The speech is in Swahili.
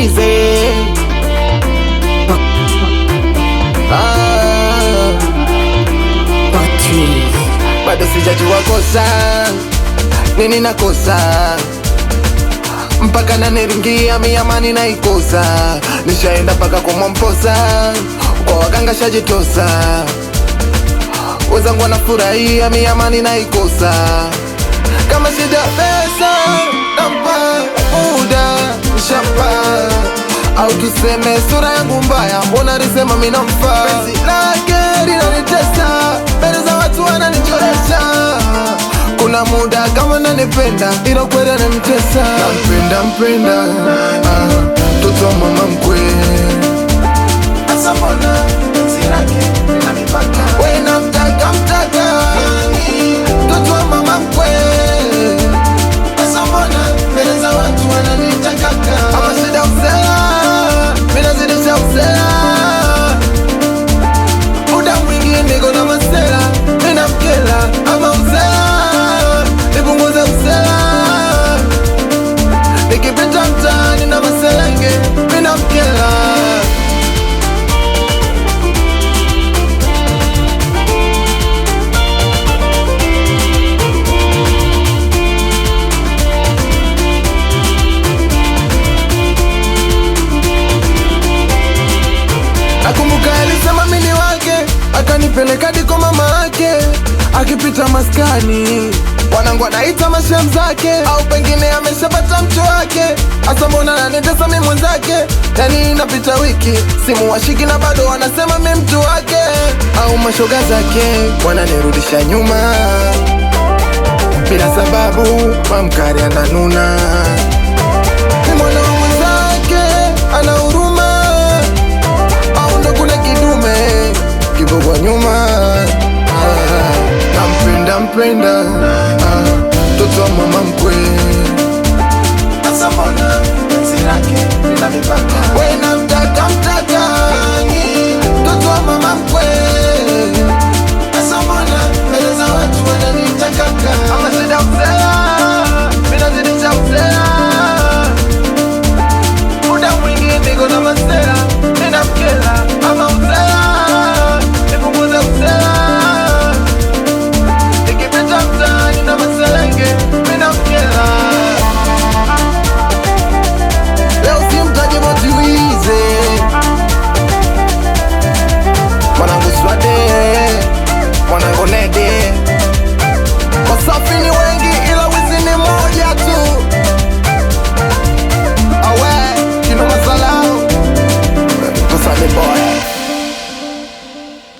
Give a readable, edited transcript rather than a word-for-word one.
bize. Bado sijajua kosa nini nakosa, mpaka naniringia miamani naikosa. Nishaenda paka kwa Mwamposa, kwa waganga shajitosa. Wezangu wanafurahia miamani naikosa. Kama shida pesa nampa muda nishapa, au tuseme sura yangu mbaya, mbona risema minamfa. Penzi lake linanitesa, mbele za watu wananichoresha. Kuna muda kama nanipenda, ila kweli ananitesa. Nampenda mtoto wa mama mkwe. Asa mbona penzi lake linanipaka, we namtaka mtoto wa mama mkwe. Asa mbona mbele za watu wananitakaka. Ama shida usela, mina zidisha usela. Muda mwingi niko na masela, mina mkela. Ama usela, nipunguze usela. Nikipita mtaani na maselenge, mina mkela. Nakumbuka alisema mini wake, akanipeleka hadi kwa mama ake. Akipita maskani, wanangu anaita mashem zake, au pengine ameshapata mtu wake. Asa mbona ananitesa mimi mwenzake? Yani inapita wiki, simu washiki na bado wanasema mimi mtu wake. Au mashoga zake wananirudisha nyuma bila sababu, mamkari ananuna. Mwana mwenzake ana huruma, au ndo kuna kidume kibogwa nyuma. Nampenda mtoto wa mama mkwe. Asa mbona penzi lake lina mipaka, we namtaka mtoto wa mama mkwe.